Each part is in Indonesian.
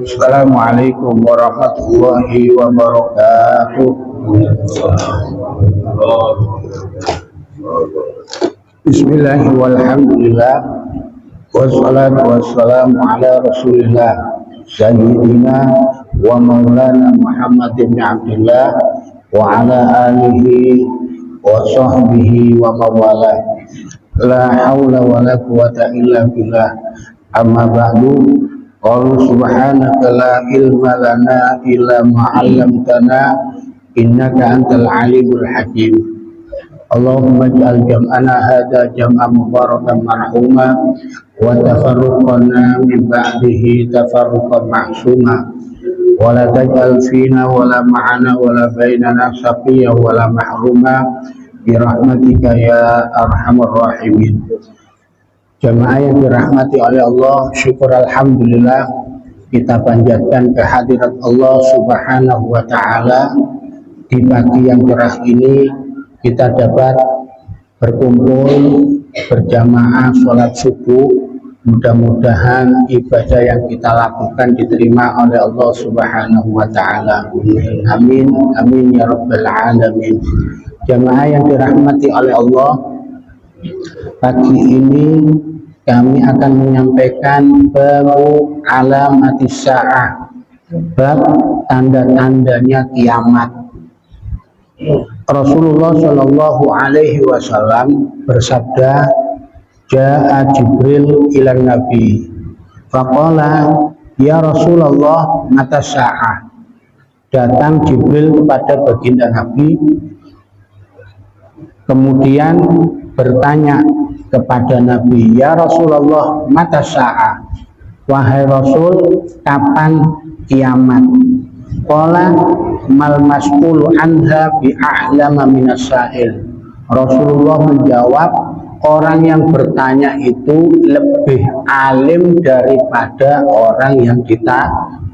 Assalamualaikum warahmatullahi wabarakatuh. Bismillahirrahmanirrahim. Walhamdulillah. Wassalatu wassalamu ala Rasulillah Sayyidina wa maulana Muhammad bin Abdullah wa ala alihi wa sahbihi wa mawala. La haula wa la quwata illa billah. Amma ba'du. Qalu subhanaka la ilma lana illa ma 'allamtana innaka antal alimul hakim. Allahumma ij'al jam'ana hadza jam'an mubarakan marhuma wa tafarruqana min ba'dihi tafarruqan ma'suma wa la taj'al fina wa la ma'ana wa la bainana shaqiyyan wa la mahruma bi rahmatika ya arhamar rahimin. Jamaah yang dirahmati oleh Allah, syukur alhamdulillah kita panjatkan kehadirat Allah Subhanahu wa taala. Di pagi yang cerah ini kita dapat berkumpul berjamaah sholat subuh. Mudah-mudahan ibadah yang kita lakukan diterima oleh Allah Subhanahu wa taala. Amin amin ya rabbal alamin. Jamaah yang dirahmati oleh Allah, pagi ini kami akan menyampaikan baru alamatis sa'ah, bab tanda-tandanya kiamat. Rasulullah Shallallahu Alaihi Wasallam bersabda, Ja'a Jibril ilan Nabi, faqala ya Rasulullah mata sa'ah. Datang Jibril kepada baginda Nabi, kemudian bertanya kepada Nabi, ya Rasulullah mata sa'ah, wahai Rasul kapan kiamat? Qala mal mas'ulu anha bi a'lama minas sa'il. Rasulullah menjawab, orang yang bertanya itu lebih alim daripada orang yang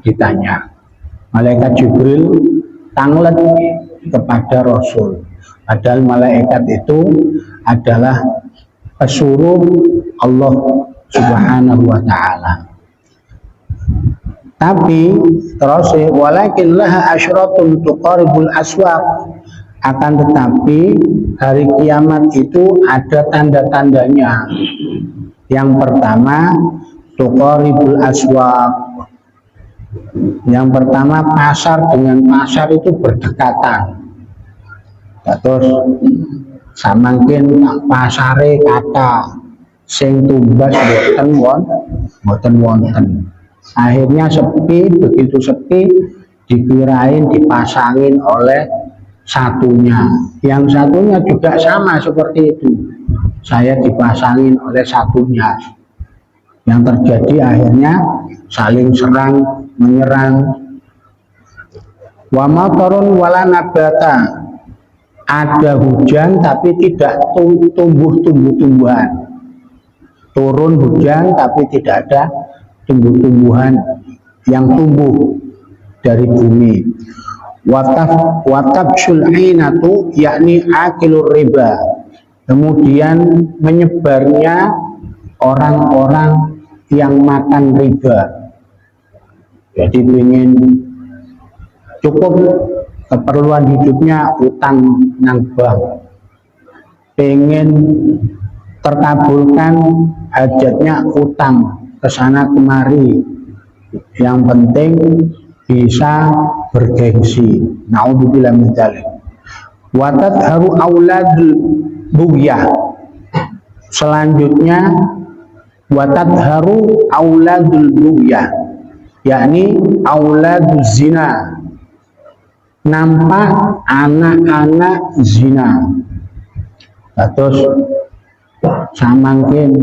ditanya. Malaikat Jibril tanglet kepada Rasul, padahal malaikat itu adalah pesuruh Allah Subhanahu wa taala. Tapi terus walakin laha asyratun tuqaribul aswaq, akan tetapi hari kiamat itu ada tanda-tandanya. Yang pertama tuqaribul aswaq. Yang pertama pasar dengan pasar itu berdekatan. Terus samangkin pasare kata sing tumbas boten wonten. Akhirnya sepi, begitu sepi dikirain dipasangin oleh satunya. Yang satunya juga sama seperti itu. Saya dipasangin oleh satunya. Yang terjadi akhirnya saling serang menyerang. Wa matarun wala nabata. Ada hujan tapi tidak tumbuh-tumbuhan. Turun hujan tapi tidak ada tumbuh-tumbuhan yang tumbuh dari bumi. Watabsul ainatu yakni akilur riba. Kemudian menyebarnya orang-orang yang makan riba. Jadi ingin cukup keperluan hidupnya utang nang bank, pengen terkabulkan hajatnya utang kesana kemari, yang penting bisa bergengsi. Naudzubillah min dzalik. Wa tadharu auladul bughiyah. Selanjutnya wa tadharu auladul bughiyah, yakni auladuz zina. Nampak anak-anak zina. Terus samangkin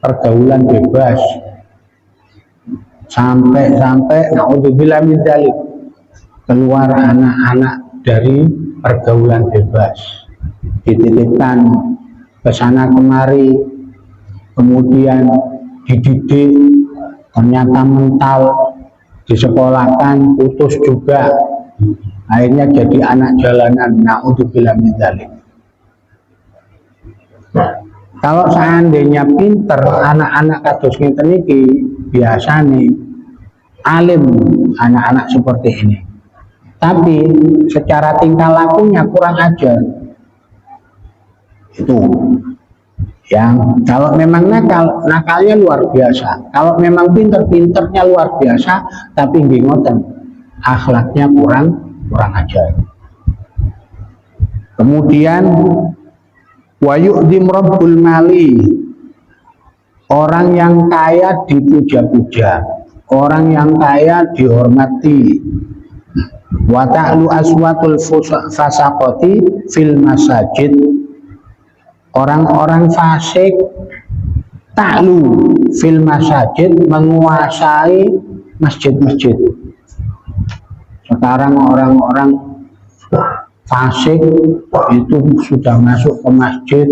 pergaulan bebas. Sampai naudzubillah min dzalik, keluar anak-anak dari pergaulan bebas, dititipkan ke sana kemari, kemudian dididik, ternyata mental, disekolahkan, putus juga, akhirnya jadi anak jalanan. Naudzubillah min dzalik. Kalau seandainya pinter anak-anak kados ngeten iki biasa nih alim anak-anak seperti ini, tapi secara tingkah lakunya kurang ajar. Itu yang kalau memang nakal, nakalnya luar biasa. Kalau memang pinter-pinternya luar biasa, tapi ngoten akhlaknya kurang ajar. Kemudian wa yu'dim rabbul mali, orang yang kaya dipuja-puja, orang yang kaya dihormati. Wa ta'lu aswatul fasaqati fil masajid, orang-orang fasik ta'lu fil masajid, menguasai masjid-masjid. Sekarang orang-orang fasik itu sudah masuk ke masjid,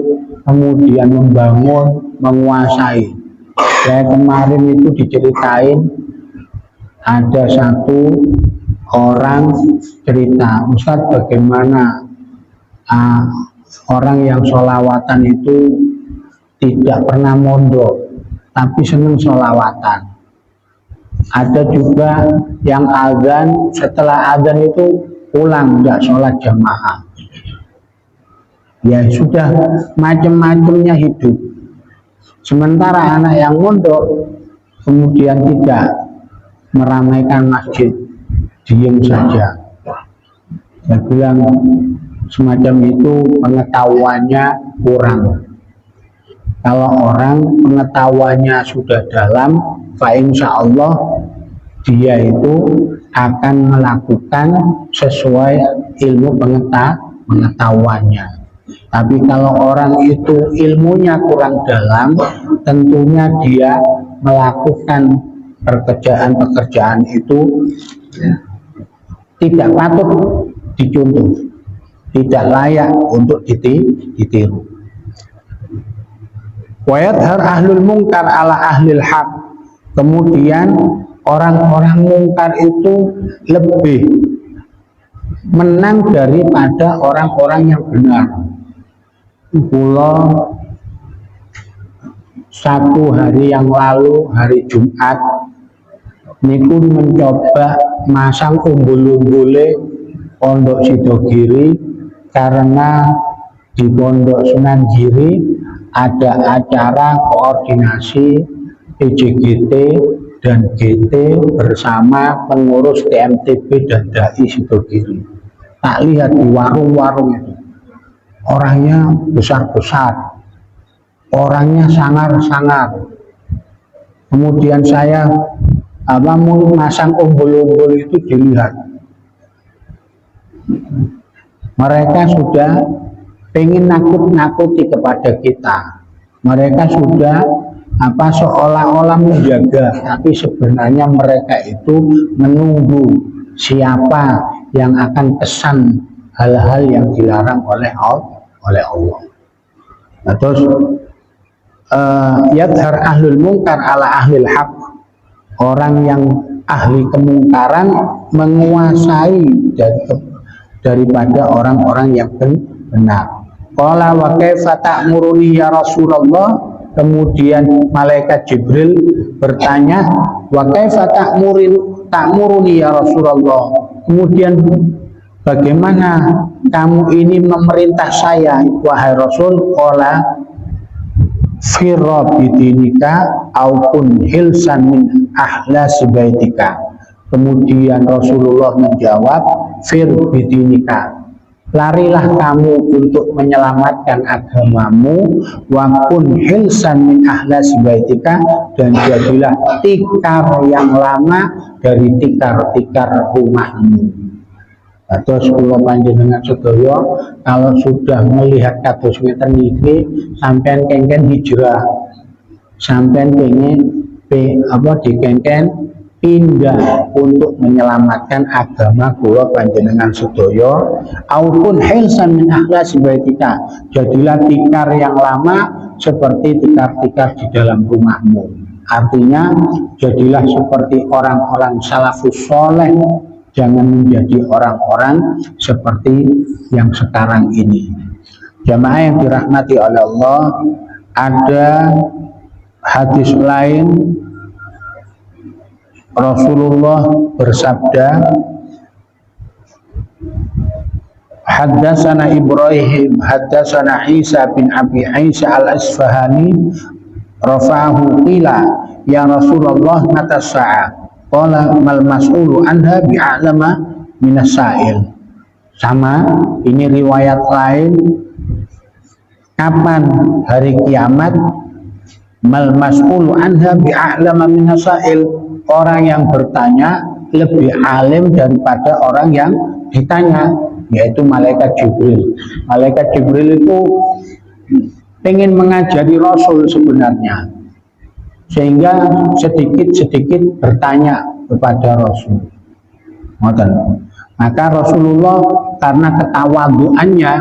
kemudian membangun, menguasai. Saya kemarin itu diceritain, ada satu orang cerita, Ustadz bagaimana orang yang sholawatan itu tidak pernah mondok, tapi senang sholawatan. Ada juga yang azan, setelah azan itu pulang, tidak sholat jamaah. Ya sudah, macam-macamnya hidup. Sementara anak yang mondok kemudian tidak meramaikan masjid, diam saja. Saya bilang semacam itu pengetahuannya kurang. Kalau orang pengetahuannya sudah dalam, fa insya Allah dia itu akan melakukan sesuai ilmu pengetahuannya. Tapi kalau orang itu ilmunya kurang dalam, tentunya dia melakukan pekerjaan-pekerjaan itu tidak patut dicontoh, tidak layak untuk ditiru. Wa yadhhar ahlul munkar ala ahlil haq, kemudian orang-orang mungkar itu lebih menang daripada orang-orang yang benar. Kula satu hari yang lalu, hari Jumat, niku mencoba masang umbul-umbule Pondok Sidogiri, karena di Pondok Sunan Giri ada acara koordinasi PJGT dan GT bersama pengurus TMTB dan Dai Sidogiri. Tak lihat di warung-warung itu, orangnya besar-besar, orangnya sangar-sangar. Kemudian saya mau masang umbul-umbul itu dilihat, mereka sudah pengen nakut-nakuti kepada kita. Mereka sudah seolah-olah menjaga, tapi sebenarnya mereka itu menunggu siapa yang akan pesan hal-hal yang dilarang oleh Allah. Nah, terus yadhar ahlul munkar ala ahlil haq, orang yang ahli kemungkaran menguasai daripada orang-orang yang benar. Qala wa kaifa ta'muruni ya Rasulullah, kemudian malaikat Jibril bertanya, wa kaifa ta'muruni ya Rasulullah, kemudian bagaimana kamu ini memerintah saya wahai Rasul? Qala firra bidinika aupun hilsan min ahlas baitika. Kemudian Rasulullah menjawab, fir bidinika, larilah kamu untuk menyelamatkan agamamu, wakun hilsan min ahlas baitika, dan jadilah tikar yang lama dari tikar-tikar rumahmu. Terus kula panjenengan sedaya, kalau sudah melihat kados ngeten iki, sampean kengken hijrah, sampean pengen dikengken pindah untuk menyelamatkan agama kula panjenengan sedaya. Aupun hilsan min ahlas baitika, jadilah tikar yang lama seperti tikar-tikar di dalam rumahmu. Artinya jadilah seperti orang-orang salafus soleh, jangan menjadi orang-orang seperti yang sekarang ini. Jamaah yang dirahmati oleh Allah, ada hadis lain, Rasulullah bersabda, Haddatsana Ibrahim haddatsana Isa bin Abi Isa al-Asfahani rafa'ahu qila ya Rasulullah mata sa'a qala mal mas'ulu anha bi'alama minas sa'il. Sama, ini riwayat lain, kapan hari kiamat, mal mas'ulu anha bi'alama minas sa'il, orang yang bertanya lebih alim daripada orang yang ditanya, yaitu malaikat Jibril. Malaikat Jibril itu ingin mengajari Rasul sebenarnya, sehingga sedikit-sedikit bertanya kepada Rasul. Maka Rasulullah karena ketawaduannya,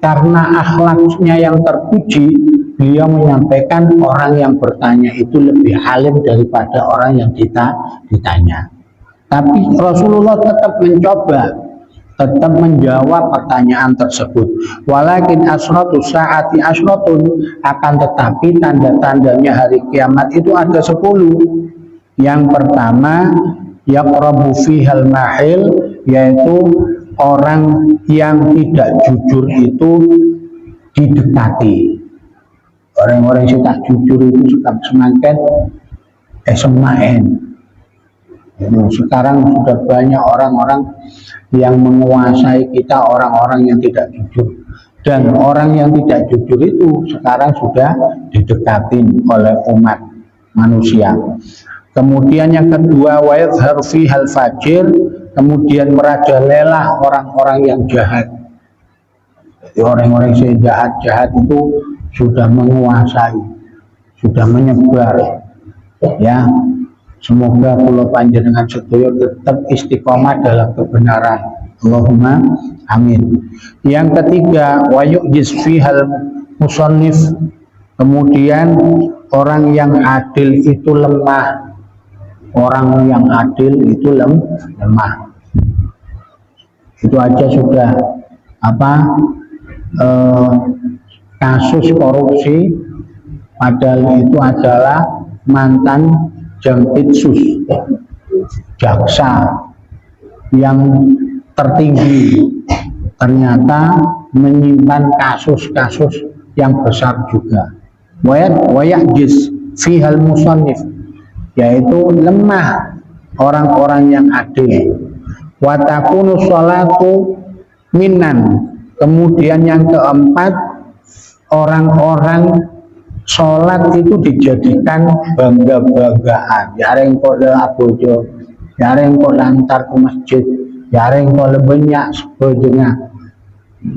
karena akhlaknya yang terpuji, beliau menyampaikan orang yang bertanya itu lebih alim daripada orang yang ditanya. Tapi Rasulullah tetap tetap menjawab pertanyaan tersebut. Walakin asratu saati asratun, akan tetapi tanda-tandanya hari kiamat itu ada 10. Yang pertama, yaqrabu fihal mahil, yaitu orang yang tidak jujur itu didekati. Orang-orang yang tak jujur itu semakin semakin. Sekarang sudah banyak orang-orang yang menguasai kita, orang-orang yang tidak jujur, dan orang yang tidak jujur itu sekarang sudah didekatin oleh umat manusia. Kemudian yang kedua, wa yadhhar fihal fajir, kemudian merajalela orang-orang yang jahat. Jadi orang-orang yang jahat itu sudah menguasai, sudah menyebar, ya. Semoga kula panjenengan sedaya tetap istiqomah dalam kebenaran. Allahumma amin. Yang ketiga, wa yu'jiz fihal musannif, kemudian orang yang adil itu lemah. Orang yang adil itu lemah. Itu aja sudah kasus korupsi, padahal itu adalah mantan Jampitsus, jaksa yang tertinggi, ternyata menyimpan kasus-kasus yang besar juga. Wayajis fihal musannif, yaitu lemah orang-orang yang adil. Watakunu sholatu minan, kemudian yang keempat, orang-orang sholat itu dijadikan bangga-banggaan. Yareng kok abojo, yareng kok lantar ke masjid, yareng kok lebenyak sebagainya.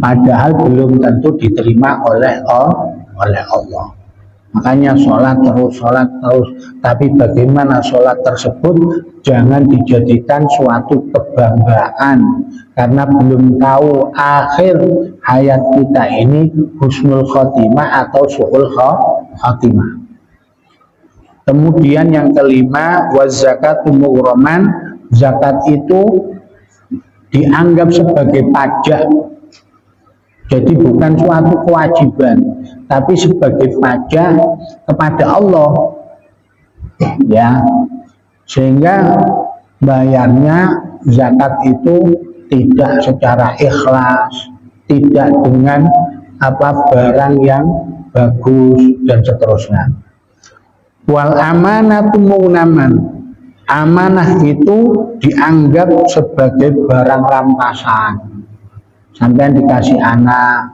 Padahal belum tentu diterima oleh Allah. Makanya sholat terus. Tapi bagaimana sholat tersebut jangan dijadikan suatu kebanggaan, karena belum tahu akhir hayat kita ini husnul khotimah atau su'ul khotimah. Kemudian yang kelima, wazakatu mughraman, zakat itu dianggap sebagai pajak. Jadi bukan suatu kewajiban, tapi sebagai pajak kepada Allah, ya. Sehingga bayarnya zakat itu tidak secara ikhlas, tidak dengan barang yang bagus dan seterusnya. Wal amanatu mughnaman, amanah itu dianggap sebagai barang rampasan. Sampai dikasih anak,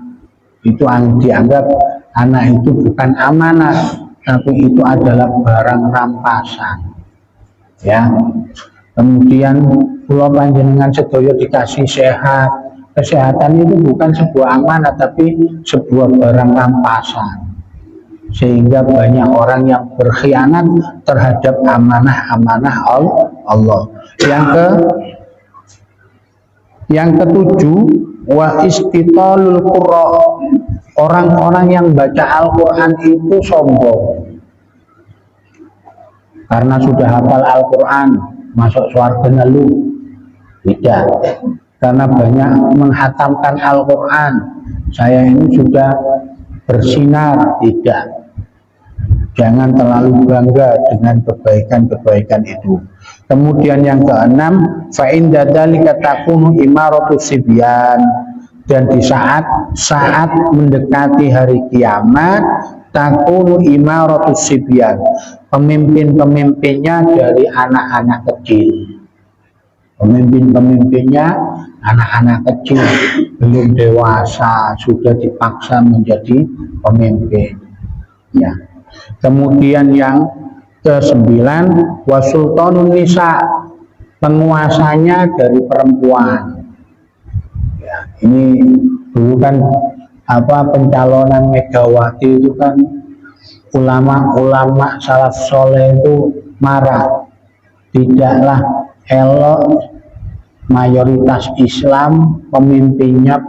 itu dianggap anak itu bukan amanah, tapi itu adalah barang rampasan, ya. Kemudian kula panjenengan sedaya dikasih sehat, kesehatan itu bukan sebuah amanah, tapi sebuah barang rampasan, sehingga banyak orang yang berkhianat terhadap amanah-amanah Allah. Yang ketujuh, wa istitalul qurra, orang-orang yang baca Al-Quran itu sombong karena sudah hafal Al-Quran masuk surga lu, tidak. Karena banyak menghatamkan Al-Quran, saya ini sudah bersinar, tidak. Jangan terlalu bangga dengan kebaikan-kebaikan itu. Kemudian yang keenam, fa inda dzalika takunu imaratu sibyan, dan di saat mendekati hari kiamat takunu imaratu sibyan, pemimpin-pemimpinnya dari anak-anak kecil. Pemimpin-pemimpinnya anak-anak kecil, belum dewasa sudah dipaksa menjadi pemimpin. Ya. Kemudian yang ke-9, wasultanun nisa, penguasanya dari perempuan. Ya, ini dulu kan pencalonan Megawati itu kan ulama-ulama salaf soleh itu marah, tidaklah elok mayoritas Islam pemimpinnya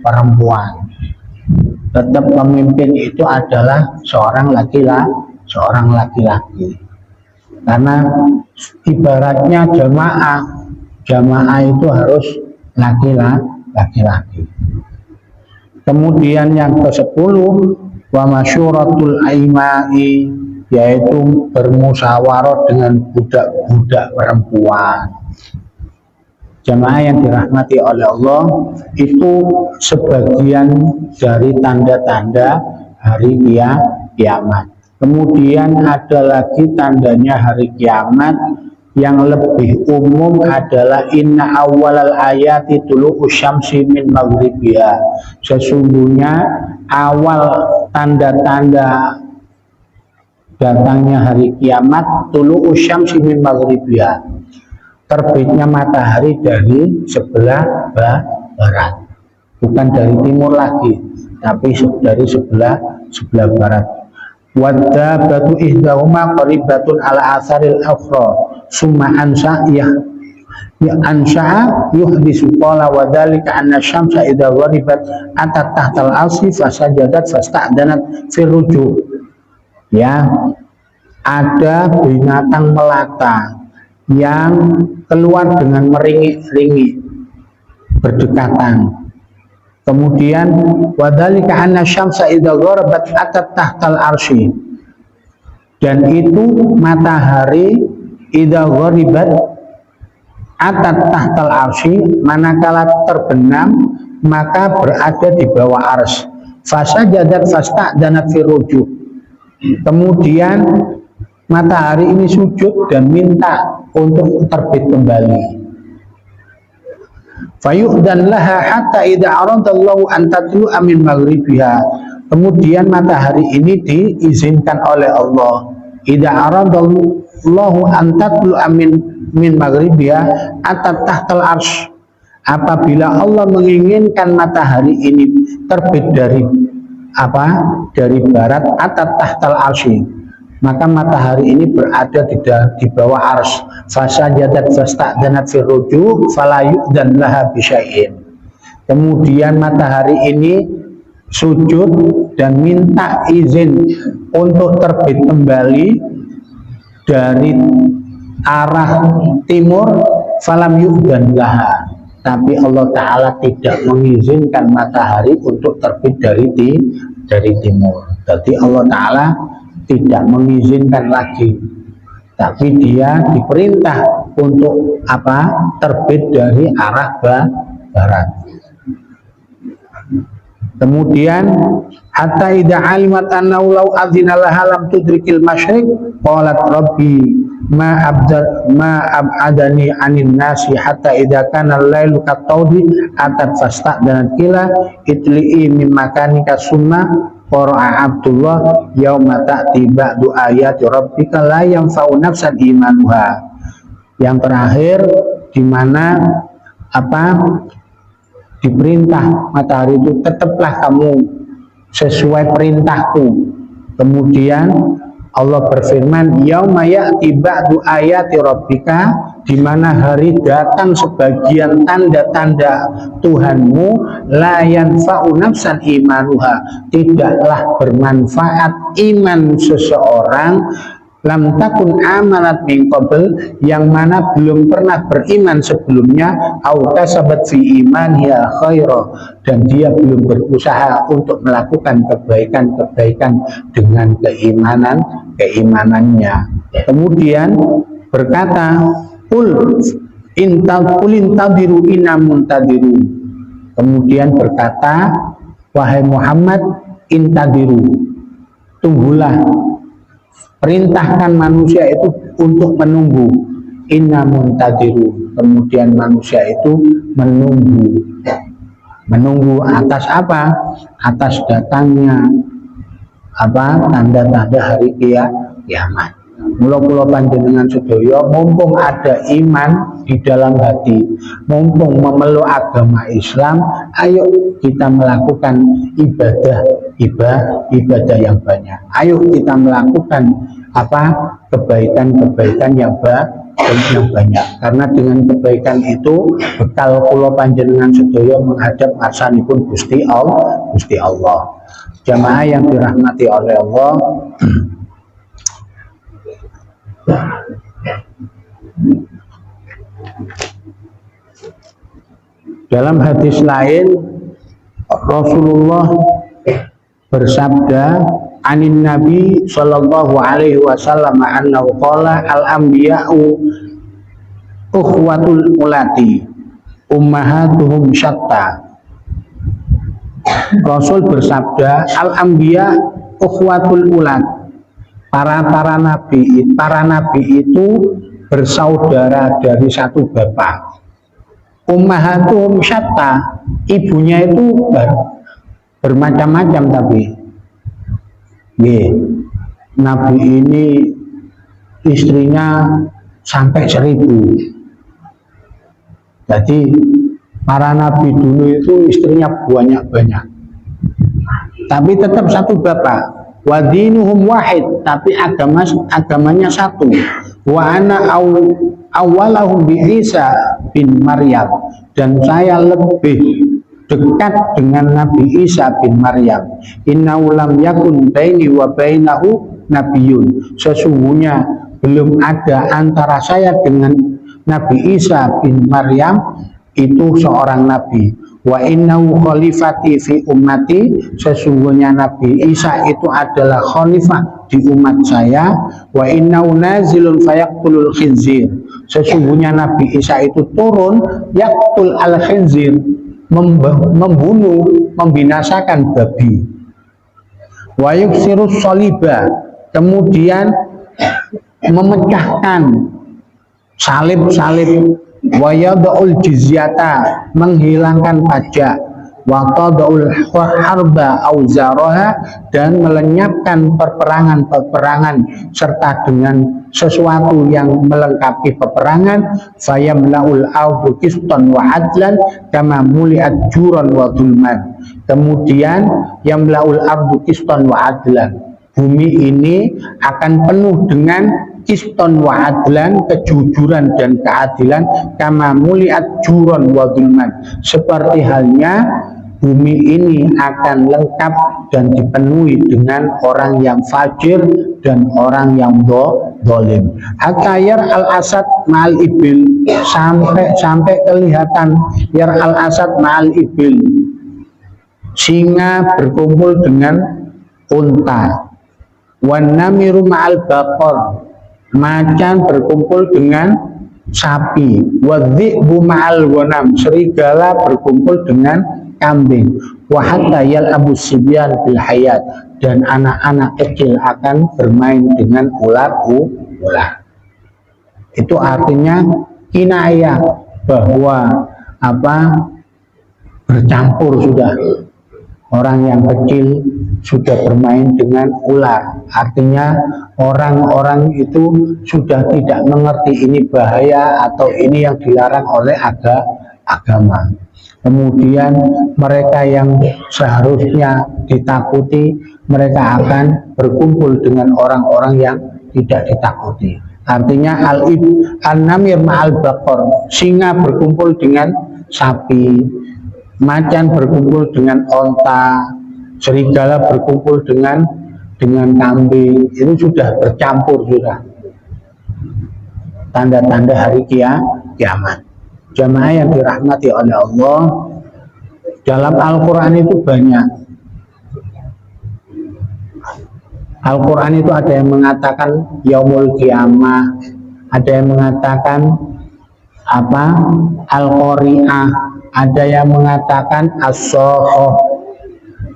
perempuan. Tetap pemimpin itu adalah seorang laki-laki. Karena ibaratnya jamaah itu harus laki-laki. Kemudian yang ke-10, wa masyuratul aimai, yaitu bermusyawarah dengan budak-budak perempuan. Jamaah yang dirahmati oleh Allah, itu sebagian dari tanda-tanda hari kiamat. Kemudian ada lagi tandanya hari kiamat yang lebih umum adalah inna awwalal ayati tulu'u syamsi min maghribiha. Sesungguhnya awal tanda-tanda datangnya hari kiamat tulu'u syamsi min maghribiha, terbitnya matahari dari sebelah barat, bukan dari timur lagi, tapi dari sebelah barat. Wadabatu ihdahuma qaribatun ala asaril akhra summa ansha yuhdisu qala wa dzalika anna syamsa idza gharibat atat tahtal asri fasajadat fasta'danat fi ruju'. Ya, ada binatang melata yang keluar dengan meringik-ringik berdekatan. Kemudian wadzalika anna syamsa idza gharabat atat tahtal arsy, dan itu matahari idza gharibat atat tahtal arsy, manakala terbenam maka berada di bawah ars. Fasajadat fasta'danat fi ruju'. Kemudian matahari ini sujud dan minta untuk terbit kembali. Fayu'dan laha hatta idza aradallahu an tatlu'a min maghribiha. Kemudian matahari ini diizinkan oleh Allah. Idza aradallahu an tatlu'a min maghribiha atat tahtal arsy. Apabila Allah menginginkan matahari ini terbit dari barat, atat tahtal arsy, maka matahari ini berada di bawah ars. Fasajadat fasta'danat fi ruju' fala yu'dan laha bisyai'in. Kemudian matahari ini sujud dan minta izin untuk terbit kembali dari arah timur, falam yu'dan laha, tapi Allah Ta'ala tidak mengizinkan matahari untuk terbit dari timur. Jadi Allah Ta'ala tidak mengizinkan lagi, tapi dia diperintah untuk terbit dari arah barat. Kemudian hatta idza alimat annahu law adzina laha lam tudrikil masyriq qalat rabbi ma ab'adani anin nasi hatta idza kana al-lailu katawdi atat fasta'danat kila itli'i min makanika summa qara'a Abdullah yauma ta'ti ba'du ayati rabbika la yanfa'u nafsan imanuha. Yang terakhir, di mana diperintah matahari itu tetaplah kamu sesuai perintahku. Kemudian Allah berfirman yauma ya'ti ba'du ayati rabbika, di mana hari datang sebagian tanda-tanda Tuhanmu, la yanfa'u nafsan imanuha, tidaklah bermanfaat iman seseorang, lam takun amanat min qabl, yang mana belum pernah beriman sebelumnya, au kasabat fi imaniha khaira, dan dia belum berusaha untuk melakukan kebaikan-kebaikan dengan keimanannya. Kemudian berkata, intadiru inamuntadiru. Kemudian berkata, wahai Muhammad, intadiru, tunggulah, perintahkan manusia itu untuk menunggu. Inamuntadiru, kemudian manusia itu menunggu atas apa? Atas datangnya tanda-tanda hari kiamat. Mula-mula panjenengan sedaya mumpung ada iman di dalam hati, mumpung memeluk agama Islam, ayo kita melakukan ibadah yang banyak. Ayo kita melakukan kebaikan yang banyak. Karena dengan kebaikan itu bekal kula panjenengan sedaya menghadap ngarsanipun Gusti Allah. Jamaah yang dirahmati oleh Allah, dalam hadis lain Rasulullah bersabda, anin Nabi sallallahu alaihi wasallam annahu qala al anbiya'u ukhwatul ulati ummahatuhum syatta. Rasul bersabda, al anbiya ukhwatul ulat, para nabi itu bersaudara dari satu bapak. Ummahatuhum syatta, ibunya itu bermacam-macam, tapi nabi ini istrinya sampai 1000. Jadi para nabi dulu itu istrinya banyak-banyak, tapi tetap satu bapak. Wadinuhum wahid, tapi agamanya satu. Wa ana awalahum bi Isa bin Maryam, dan saya lebih dekat dengan Nabi Isa bin Maryam. Innahu lam yakun baini wa bainahu nabiyyun, sesungguhnya belum ada antara saya dengan Nabi Isa bin Maryam itu seorang nabi. Wa innahu khalifati fi ummati, sesungguhnya Nabi Isa itu adalah khalifah di umat saya. Wa innahu nazilun fayaqtulul khinzir, sesungguhnya Nabi Isa itu turun yaqtul al khinzir, membunuh, membinasakan babi. Wa yuksirus soliba, kemudian memecahkan salib-salib. Wa yada'ul jizyata, menghilangkan pajak. Wa qada'ul harba auzaraha, dan melenyapkan peperangan serta dengan sesuatu yang melengkapi peperangan. Fayamla'ul ardu qistan wa adlan kama muli'at juran wa dhulman, kemudian yamla'ul ardu qistan wa adlan, bumi ini akan penuh dengan qistan wa adlan, kejujuran dan keadilan. Kama muliat juron wa dhulman, seperti halnya bumi ini akan lengkap dan dipenuhi dengan orang yang fajir dan orang yang zalim. Hatta yar al asad ma'al ibil, sampai kelihatan yar al asad ma'al ibil, singa berkumpul dengan unta. Wan namiru ma'al baqar, macan berkumpul dengan sapi. Wadhi'bu ma'al ghanam, serigala berkumpul dengan kambing. Wa hatta yal'abu sibyan bil hayat, dan anak-anak kecil akan bermain dengan ular. Itu artinya kinayah bahwa bercampur sudah. Orang yang kecil sudah bermain dengan ular, artinya orang-orang itu sudah tidak mengerti ini bahaya atau ini yang dilarang oleh agama. Kemudian mereka yang seharusnya ditakuti, mereka akan berkumpul dengan orang-orang yang tidak ditakuti. Artinya al-namir ma'al baqar, singa berkumpul dengan sapi, macan berkumpul dengan onta, serigala berkumpul dengan kambing. Itu sudah bercampur, sudah tanda-tanda hari kiamat. Jamaah yang dirahmati oleh Allah, dalam Al-Quran itu banyak. Al-Quran itu ada yang mengatakan yaumul kiamah, ada yang mengatakan apa al-qari'ah, ada yang mengatakan as-sohoh,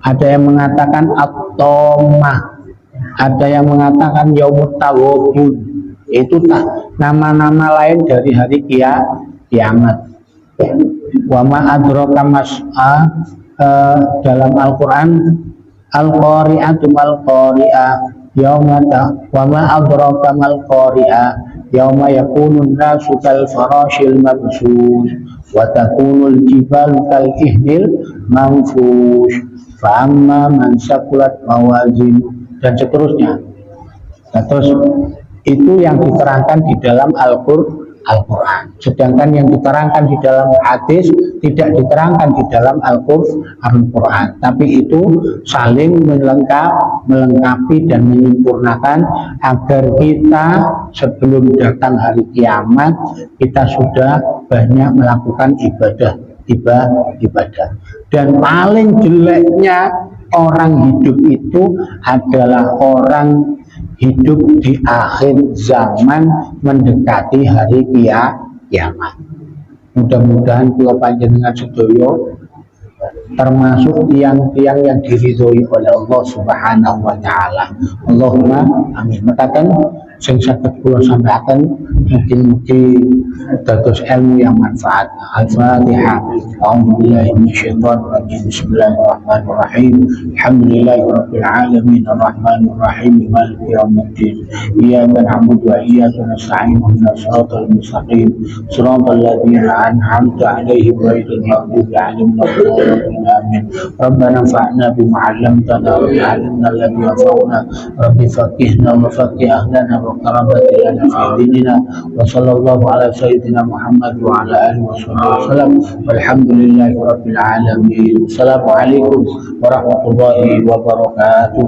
ada yang mengatakan at-tomah, ada yang mengatakan yaumut tawabun. Itu nama-nama lain dari hari kiamat. Wa ma adraka mas'a, dalam Al-Quran al-qari'atu mal-qari'ah yauma wa ma adraka mal-qari'ah yauma yakunun nasu kal farashil mabsus wa takunul jibalu kal ihnil manfush fa amma man sakulat mawazin, dan seterusnya. Nah, terus itu yang diterangkan di dalam Al-Quran, sedangkan yang diterangkan di dalam hadis tidak diterangkan di dalam Al-Quran, tapi itu saling melengkapi dan menyempurnakan agar kita sebelum datang hari kiamat kita sudah banyak melakukan ibadah. Dan paling jeleknya orang hidup itu adalah orang hidup di akhir zaman mendekati hari kiamat. Mudah-mudahan kula panjenengan sedaya termasuk tiang-tiang yang diridhoi oleh Allah Subhanahu wa taala. Allahumma amin. Mekaten sing saged kula sampaikan mugi-mugi dados ilmu yang manfaat. Al-Fatihah. A'udzubillahi minasyaitonir rajim. Bismillahirrahmanirrahim. Alhamdulillahirabbil alamin arrahmanir rahim maliki yaumiddin. Iyyaka na'budu wa iyyaka nasta'in ihdinas siratal mustaqim. Shiratal ladzina an'amta 'alaihim ghairil maghdubi 'alaihim waladdallin. Amin. Rabbana anfa'na bima 'allamtana wa 'allimna alladhi yanfa'una. Rabbi faqihna wa faqih ahlana wa qarabati lana fi dinina wa sallallahu ala sayyidina Muhammad wa ala alihi wa sallam. Walhamdulillahi rabbil alamin. Assalamualaikum warahmatullahi wabarakatuh.